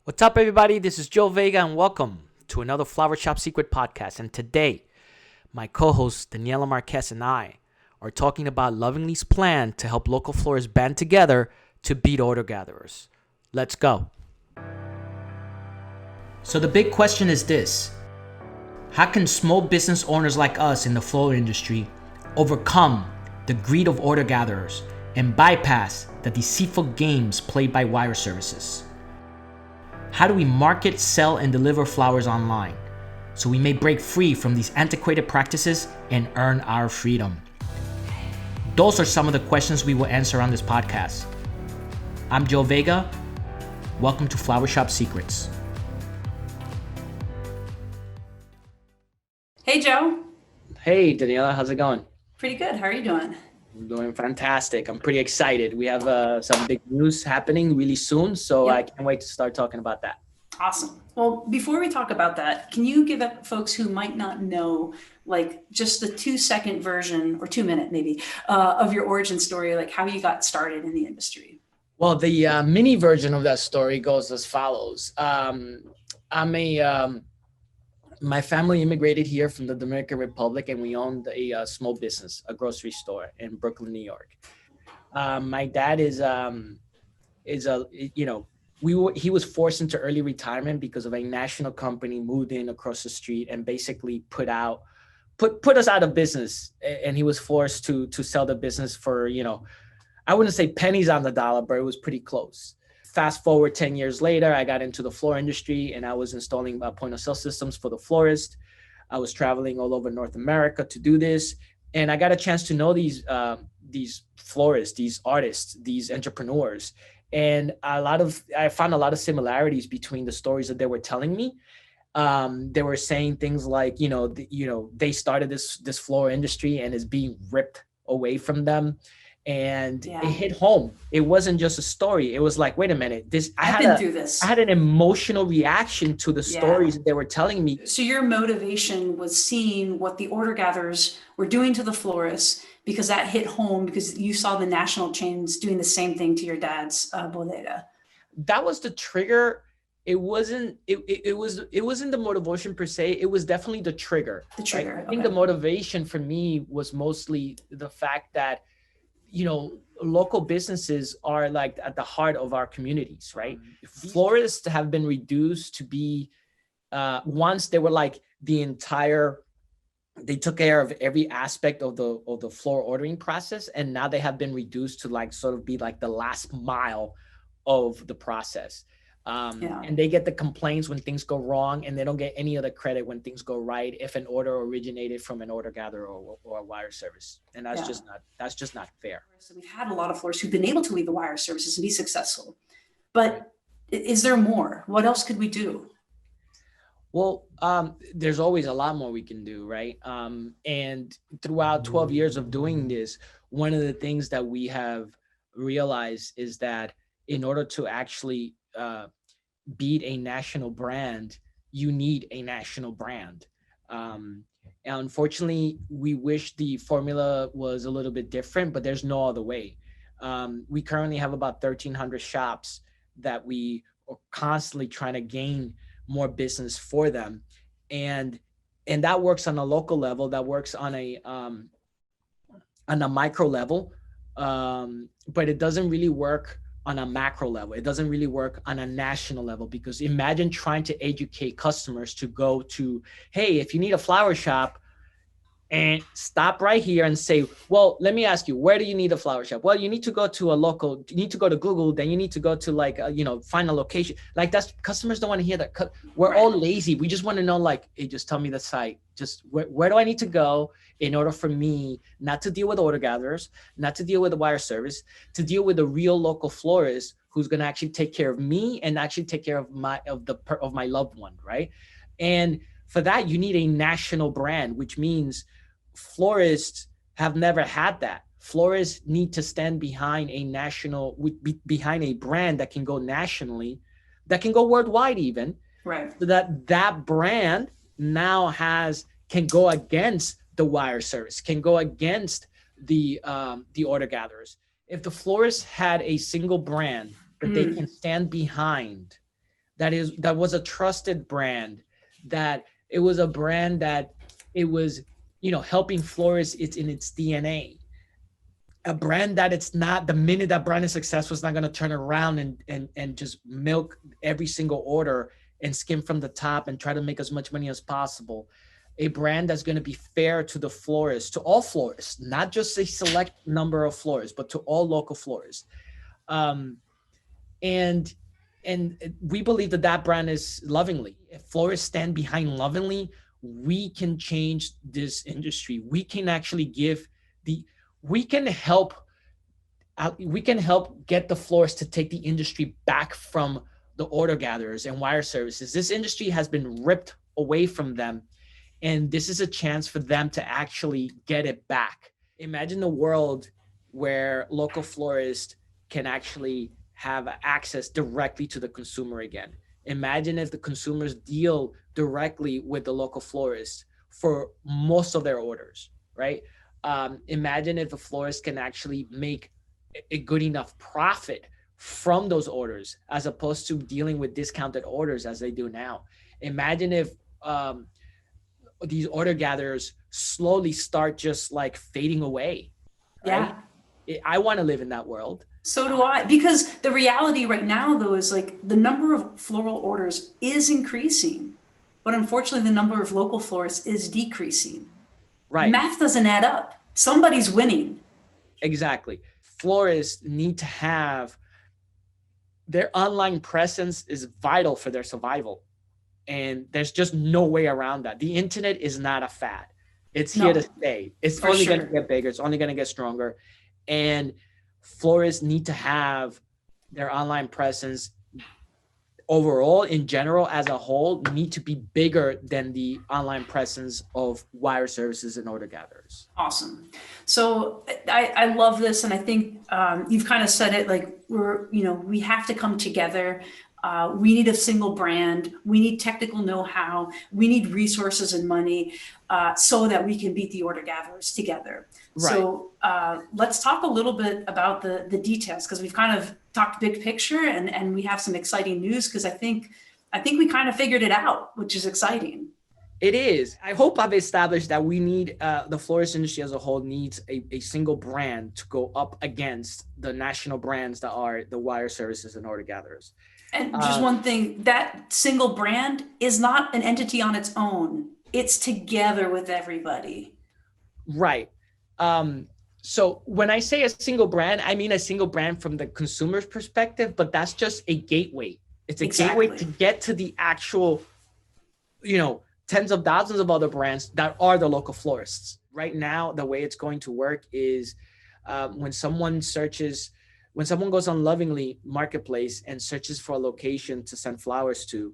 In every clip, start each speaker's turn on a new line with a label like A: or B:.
A: What's up, everybody? This is Joe Vega, and welcome to another Flower Shop Secret podcast. And today, my co-host Daniella Marquez and I are talking about Lovingly's plan to help local florists band together to beat order gatherers. Let's go. So the big question is this: how can small business owners like us in the floral industry overcome the greed of order gatherers and bypass the deceitful games played by wire services? How do we market, sell, and deliver flowers online so we may break free from these antiquated practices and earn our freedom? Those are some of the questions we will answer on this podcast. I'm Joe Vega. Welcome to Flower Shop Secrets.
B: Hey, Joe.
A: Hey, Daniella, how's it going?
B: Pretty good. How are you doing?
A: I'm doing fantastic. I'm pretty excited. We have some big news happening really soon, so
B: Yep.
A: I can't wait to start talking about that.
B: Awesome. Well, before we talk about that, can you give folks who might not know, like just the 2-second version or 2 minute maybe of your origin story, like how you got started in the industry?
A: Well, the mini version of that story goes as follows. My family immigrated here from the Dominican Republic, and we owned a small business, a grocery store in Brooklyn, New York. My dad he was forced into early retirement because of a national company moved in across the street and basically put us out of business. And he was forced to sell the business for, I wouldn't say pennies on the dollar, but it was pretty close. Fast forward 10 years later, I got into the floor industry and I was installing point of sale systems for the florist. I was traveling all over North America to do this. And I got a chance to know these florists, these artists, these entrepreneurs. And I found a lot of similarities between the stories that they were telling me. They were saying things like, they started this floor industry and is being ripped away from them. And
B: Yeah.
A: It hit home. It wasn't just a story. It was like, wait a minute,
B: I've been through this.
A: I had an emotional reaction to the stories that they were telling me.
B: So your motivation was seeing what the order gatherers were doing to the florists, because that hit home because you saw the national chains doing the same thing to your dad's bodega.
A: That was the trigger. It wasn't the motivation per se. It was definitely the trigger.
B: The trigger.
A: I think the motivation for me was mostly the fact that, local businesses are like at the heart of our communities, right? Florists have been reduced to be, once they were like they took care of every aspect of the floor ordering process. And now they have been reduced to like sort of be like the last mile of the process. And they get the complaints when things go wrong, and they don't get any other credit when things go right if an order originated from an order gatherer or a wire service. And that's just not fair.
B: So we've had a lot of florists who've been able to leave the wire services and be successful. But is there more? What else could we do?
A: Well, there's always a lot more we can do, right? And throughout 12 years of doing this, one of the things that we have realized is that in order to actually beat a national brand, you need a national brand. And unfortunately, we wish the formula was a little bit different, but there's no other way. We currently have about 1,300 shops that we are constantly trying to gain more business for them. And that works on a local level, that works on a micro level, but it doesn't really work on a macro level. It doesn't really work on a national level, because imagine trying to educate customers to go to, hey, if you need a flower shop, and stop right here and say, well, let me ask you, where do you need a flower shop? Well, you need to go to you need to go to Google, then you need to go to find a location. Like customers don't want to hear that. We're all lazy. We just want to know, like, hey, just tell me the site. Just where do I need to go in order for me not to deal with order gatherers, not to deal with the wire service, to deal with a real local florist who's going to actually take care of me and actually take care of my loved one, right? And for that, you need a national brand, which means florists have never had that. Florists need to stand behind behind a brand that can go nationally, that can go worldwide even.
B: Right.
A: So that brand now can go against the wire service, can go against the order gatherers. If the florists had a single brand that they can stand behind, that was a trusted brand, that it was a brand that it was, helping florists. It's in its DNA. A brand that it's not, the minute that brand is successful, it's not going to turn around and just milk every single order and skim from the top and try to make as much money as possible. A brand that's going to be fair to the florists, to all florists, not just a select number of florists, but to all local florists. Um, and we believe that that brand is Lovingly. If florists stand behind Lovingly, we can change this industry. We can actually give the we can help get the florists to take the industry back from the order gatherers and wire services. This industry has been ripped away from them, and this is a chance for them to actually get it back. Imagine a world where local florists can actually have access directly to the consumer again. Imagine if the consumers deal directly with the local florist for most of their orders, right? Imagine if the florist can actually make a good enough profit from those orders, as opposed to dealing with discounted orders as they do now. Imagine if these order gatherers slowly start just like fading away, right?
B: Yeah.
A: I want to live in that world.
B: So do I, because the reality right now, though, is like the number of floral orders is increasing, but unfortunately, the number of local florists is decreasing.
A: Right.
B: Math doesn't add up. Somebody's winning.
A: Exactly. Florists need to have their online presence is vital for their survival. And there's just no way around that. The internet is not a fad. It's here to stay. It's only going to get bigger. It's only going to get stronger. And florists need to have their online presence overall, in general, as a whole, need to be bigger than the online presence of wire services and order gatherers.
B: Awesome. So I love this. And I think you've kind of said it, like we have to come together. We need a single brand. We need technical know-how. We need resources and money so that we can beat the order gatherers together. Right. So let's talk a little bit about the details, because we've kind of talked big picture, and we have some exciting news, because I think we kind of figured it out, which is exciting.
A: It is. I hope I've established that we need, the florist industry as a whole needs a single brand to go up against the national brands that are the wire services and order gatherers.
B: And just one thing, that single brand is not an entity on its own. It's together with everybody.
A: Right. So when I say a single brand, I mean a single brand from the consumer's perspective, but that's just a gateway. It's a gateway to get to the actual, tens of thousands of other brands that are the local florists. Right now, the way it's going to work is when someone goes on Lovingly Marketplace and searches for a location to send flowers to,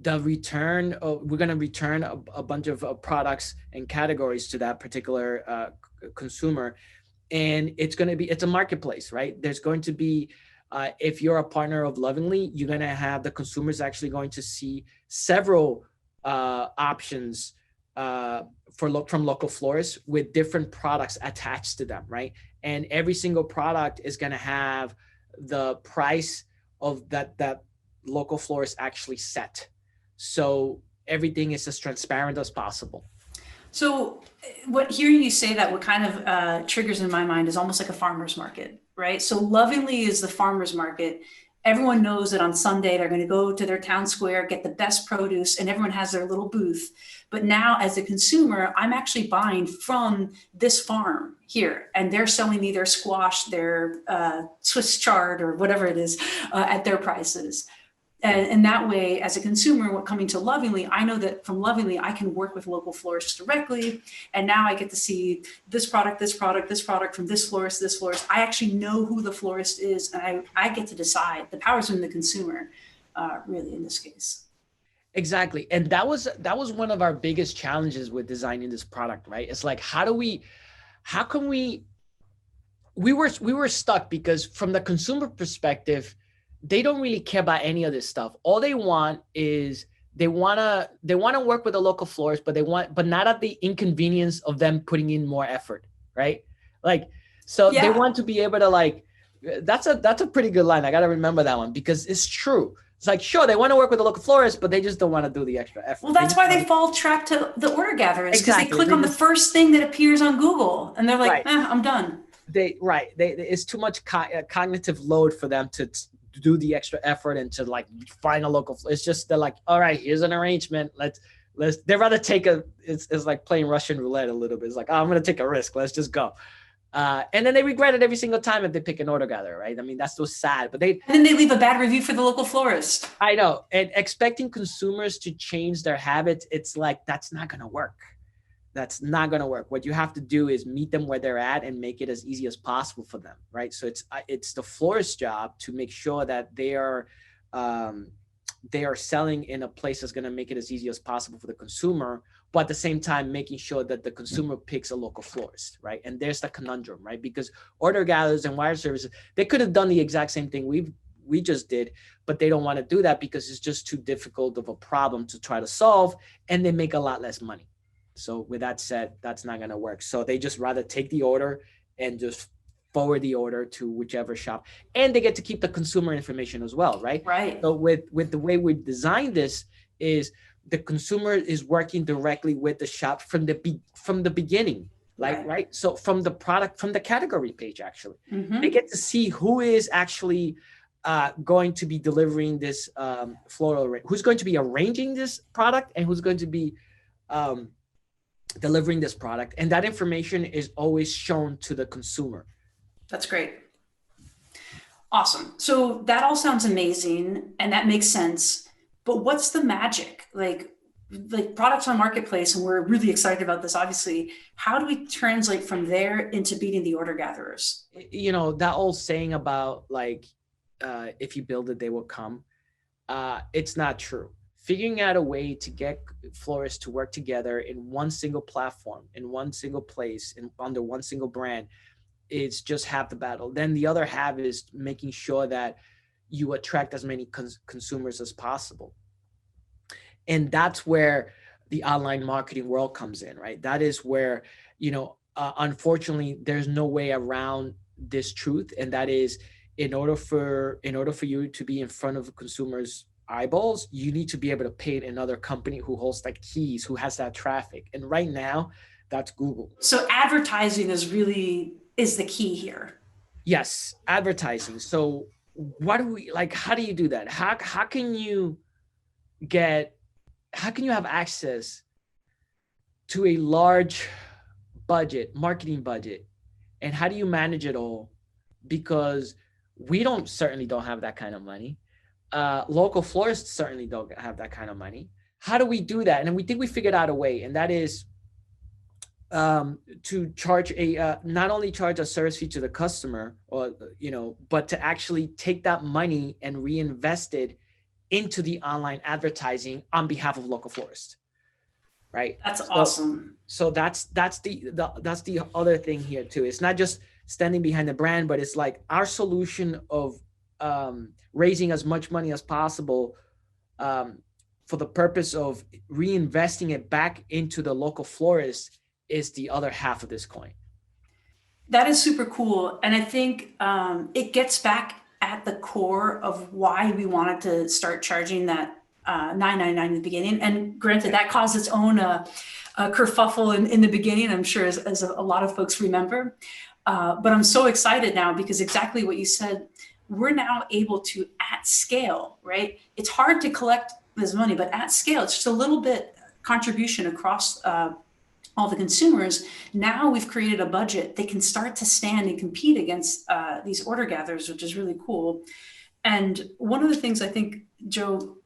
A: we're going to return a bunch of products and categories to that particular consumer. And it's a marketplace, right? There's going to be, if you're a partner of Lovingly, you're going to have the consumers actually going to see several options from local florists with different products attached to them, right? And every single product is going to have the price of that local florist actually set. So everything is as transparent as possible.
B: So hearing you say that, what kind of triggers in my mind is almost like a farmer's market, right? So Lovingly is the farmer's market. Everyone knows that on Sunday, they're going to go to their town square, get the best produce, and everyone has their little booth. But now as a consumer, I'm actually buying from this farm here, and they're selling me their squash, their Swiss chard, or whatever it is, at their prices. And that way, as a consumer coming to Lovingly, I know that from Lovingly, I can work with local florists directly. And now I get to see this product from this florist. I actually know who the florist is, and I get to decide. The power's in the consumer, really, in this case.
A: Exactly. And that was one of our biggest challenges with designing this product, right? It's like, we were stuck, because from the consumer perspective, they don't really care about any of this stuff. All they want is they want to work with a local florist, but not at the inconvenience of them putting in more effort, right? Like, so They want to be able to, like, that's a pretty good line. I got to remember that one, because it's true. It's like, sure, they want to work with a local florist, but they just don't want to do the extra effort.
B: Well, that's why they fall trap to the order gatherers, because they
A: Exactly.
B: click on the first thing that appears on Google and they're like,
A: right.
B: I'm done.
A: It's too much cognitive load for them to do the extra effort and to like find a local. It's just they're like, all right, here's an arrangement. Let's. They'd rather take it's like playing Russian roulette a little bit. It's like, oh, I'm gonna take a risk. Let's just go. And then they regret it every single time if they pick an order gatherer, right? I mean, that's so sad. But
B: and then they leave a bad review for the local florist.
A: I know, and expecting consumers to change their habits, it's like that's not gonna work. That's not going to work. What you have to do is meet them where they're at and make it as easy as possible for them, right? So it's the florist's job to make sure that they are selling in a place that's going to make it as easy as possible for the consumer, but at the same time making sure that the consumer picks a local florist, right? And there's the conundrum, right? Because order gatherers and wire services, they could have done the exact same thing we just did, but they don't want to do that because it's just too difficult of a problem to try to solve, and they make a lot less money. So with that said, that's not going to work. So they just rather take the order and just forward the order to whichever shop, and they get to keep the consumer information as well, right?
B: Right.
A: So with the way we designed this is the consumer is working directly with the shop from the beginning, like right. So from the product, from the category page, actually, they get to see who is actually going to be delivering this floral, who's going to be arranging this product, and who's going to be delivering this product, and that information is always shown to the consumer.
B: That's great. Awesome. So that all sounds amazing and that makes sense, but what's the magic? Like products on marketplace, and we're really excited about this, obviously. How do we translate from there into beating the order gatherers?
A: You know, that old saying about like, if you build it, they will come. It's not true. Figuring out a way to get florists to work together in one single platform, in one single place, and under one single brand, it's just half the battle. Then the other half is making sure that you attract as many consumers as possible. And that's where the online marketing world comes in, right? That is where, unfortunately, there's no way around this truth. And that is, in order for you to be in front of consumers' eyeballs, you need to be able to pay another company who holds the keys, who has that traffic. And right now, that's Google.
B: So advertising is the key here.
A: Yes, advertising. So how do you do that? How can you have access to a large marketing budget, and how do you manage it all? Because we certainly don't have that kind of money. Local florists certainly don't have that kind of money. How do we do that? And we think we figured out a way, and that is to charge not only charge a service fee to the customer, but to actually take that money and reinvest it into the online advertising on behalf of local florists. Right.
B: That's awesome.
A: So that's the other thing here too. It's not just standing behind the brand, but it's like our solution of raising as much money as possible for the purpose of reinvesting it back into the local florist is the other half of this coin.
B: That is super cool. And I think it gets back at the core of why we wanted to start charging that $9.99 in the beginning. And granted, that caused its own kerfuffle in the beginning, I'm sure, as a lot of folks remember. But I'm so excited now because exactly what you said, we're now able to, at scale, right? It's hard to collect this money, but at scale, it's just a little bit contribution across all the consumers. Now we've created a budget. They can start to stand and compete against these order gatherers, which is really cool. And one of the things I think, Joe,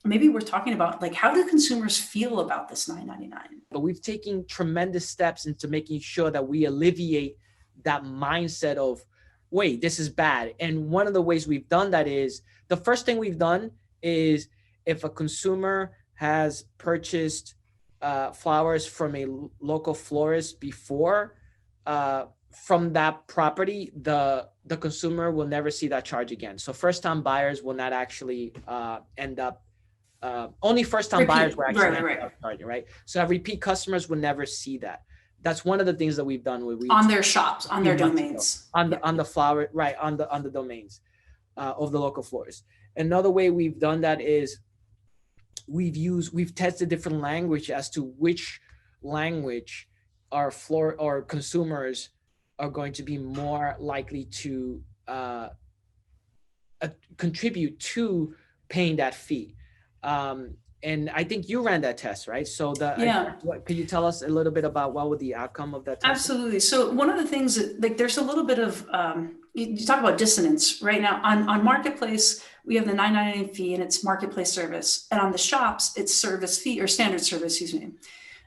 B: maybe we're talking about, like, how do consumers feel about this $9.99?
A: But we've taken tremendous steps into making sure that we alleviate that mindset of, wait, this is bad. And one of the ways we've done that is, the first thing we've done is, if a consumer has purchased flowers from a local florist before, from that property, the consumer will never see that charge again. So first-time buyers will not actually end up, only first-time buyers will actually end up charging, right? So repeat customers will never see that. That's one of the things that we've done on
B: their shops, on their domains,
A: on the flower, right, on the domains of the local florists. Another way we've done that is we've tested different language as to which language our consumers are going to be more likely to contribute to paying that fee. And I think you ran that test, right? So
B: Yeah.
A: could you tell us a little bit about what was the outcome of that test?
B: Absolutely. So one of the things that, like, there's a little bit of you talk about dissonance right now on marketplace. We have the $9.99 fee and it's marketplace service, and on the shops it's service fee or standard service. Excuse me.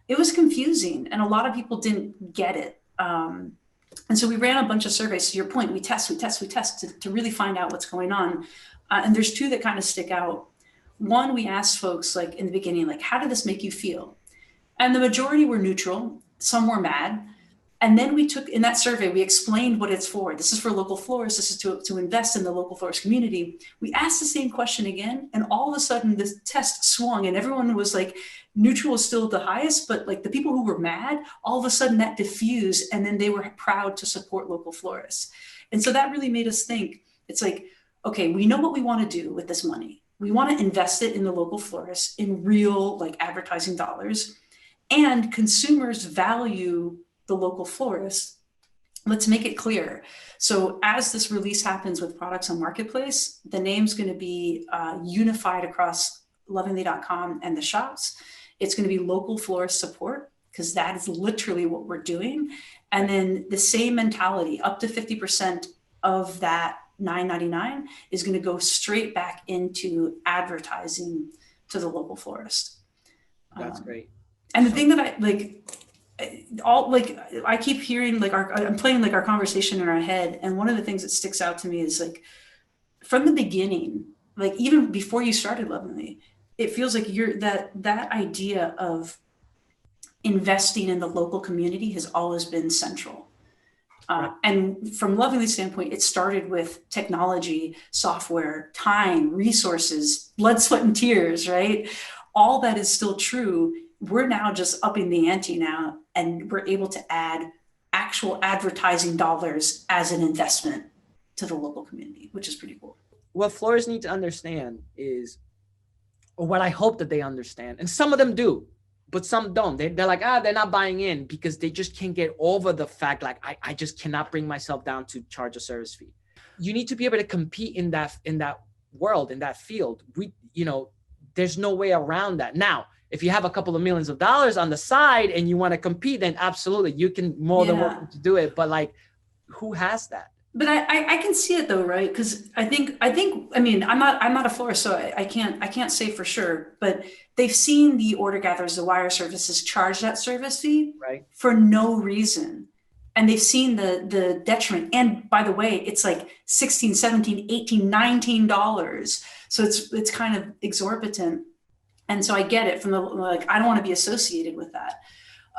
B: It was confusing, and a lot of people didn't get it. And so we ran a bunch of surveys. To your point, we test to really find out what's going on. And there's two that kind of stick out. One, we asked folks, like, in the beginning, like, how did this make you feel? And the majority were neutral. Some were mad. And then we took, in that survey, we explained what it's for. This is for local florists. This is to invest in the local florist community. We asked the same question again, and all of a sudden the test swung and everyone was like, neutral is still the highest, but like the people who were mad, all of a sudden that diffused, and then they were proud to support local florists. And so that really made us think, it's like, okay, we know what we want to do with this money. We want to invest it in the local florists in real, like, advertising dollars, and consumers value the local florist. Let's make it clear. So as this release happens with products on marketplace, the name's going to be unified across lovingly.com and the shops. It's going to be local florist support, because that is literally what we're doing. And then the same mentality, up to 50% of that $9.99 is going to go straight back into advertising to the local florist.
A: That's great.
B: And the thing that I like, I keep hearing, like, I'm playing like our conversation in our head, and one of the things that sticks out to me is, like, from the beginning, like even before you started Lovingly, it feels like that idea of investing in the local community has always been central. Right. And from Lovingly's standpoint, it started with technology, software, time, resources, blood, sweat, and tears, right? All that is still true. We're now just upping the ante now, and we're able to add actual advertising dollars as an investment to the local community, which is pretty cool.
A: What florists need to understand is, or what I hope that they understand, and some of them do, but some don't. They're like, they're not buying in because they just can't get over the fact, like, I just cannot bring myself down to charge a service fee. You need to be able to compete in that world, in that field. There's no way around that. Now, if you have a couple of millions of dollars on the side and you want to compete, then absolutely, you can more than welcome to do it. But, like, who has that?
B: But I can see it though, right? Because I mean, I'm not a florist, so I can't say for sure, but they've seen the order gatherers, the wire services, charge that service fee,
A: right, for
B: no reason. And they've seen the detriment. And by the way, it's like $16, $17, $18, $19. So it's kind of exorbitant. And so I get it from the, like, I don't want to be associated with that.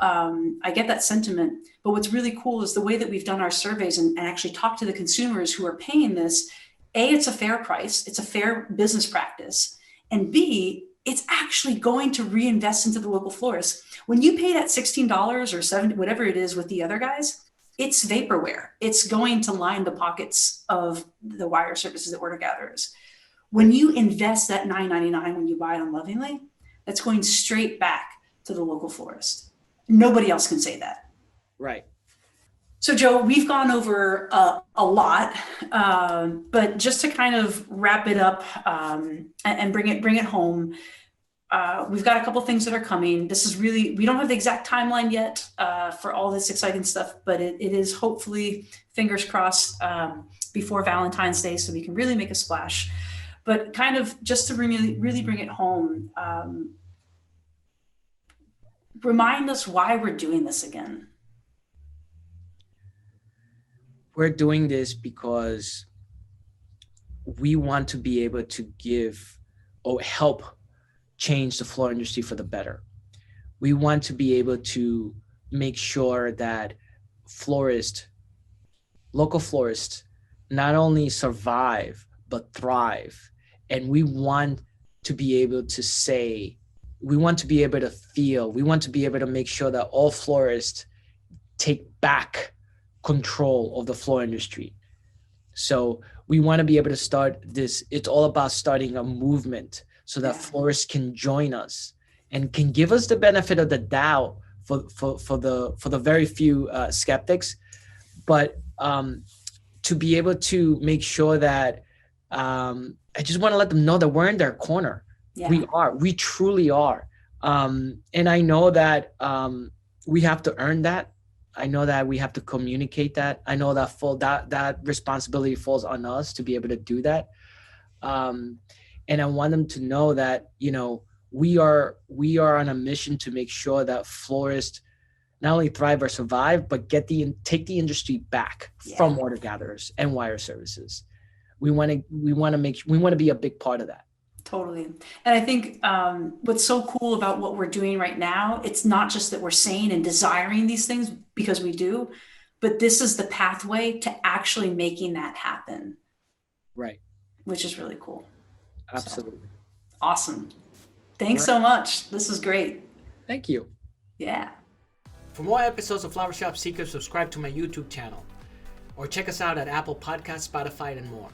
B: I get that sentiment, but what's really cool is the way that we've done our surveys and actually talked to the consumers who are paying this. A, it's a fair price. It's a fair business practice. And B, it's actually going to reinvest into the local florist. When you pay that $16 or $7, whatever it is with the other guys, it's vaporware. It's going to line the pockets of the wire services, the order gatherers. When you invest that $9.99 when you buy on Lovingly, that's going straight back to the local florist. Nobody else can say that.
A: Right.
B: So, Joe, we've gone over a lot, but just to kind of wrap it up and bring it home, we've got a couple things that are coming. This is really, we don't have the exact timeline yet for all this exciting stuff, but it is hopefully, fingers crossed, before Valentine's Day, so we can really make a splash. But kind of just to really bring it home, remind us why we're doing this again.
A: We're doing this because we want to be able to give or help change the floral industry for the better. We want to be able to make sure that local florists not only survive, but thrive. And we want to be able to say, we want to be able to feel, we want to be able to make sure that all florists take back control of the floral industry. So we want to be able to start this. It's all about starting a movement so that florists can join us and can give us the benefit of the doubt for the very few skeptics, but to be able to make sure that I just want to let them know that we're in their corner. We truly are. And I know that we have to earn that. I know that we have to communicate that. I know that that responsibility falls on us to be able to do that. And I want them to know that, you know, we are on a mission to make sure that florists not only thrive or survive, but take the industry back from water gatherers and wire services. We want to be a big part of that.
B: Totally. And I think what's so cool about what we're doing right now, it's not just that we're saying and desiring these things, because we do, but this is the pathway to actually making that happen.
A: Right.
B: Which is really cool.
A: Absolutely.
B: So, awesome. Thanks so much. This is great.
A: Thank you.
B: Yeah.
A: For more episodes of Flower Shop Secrets, subscribe to my YouTube channel or check us out at Apple Podcasts, Spotify, and more.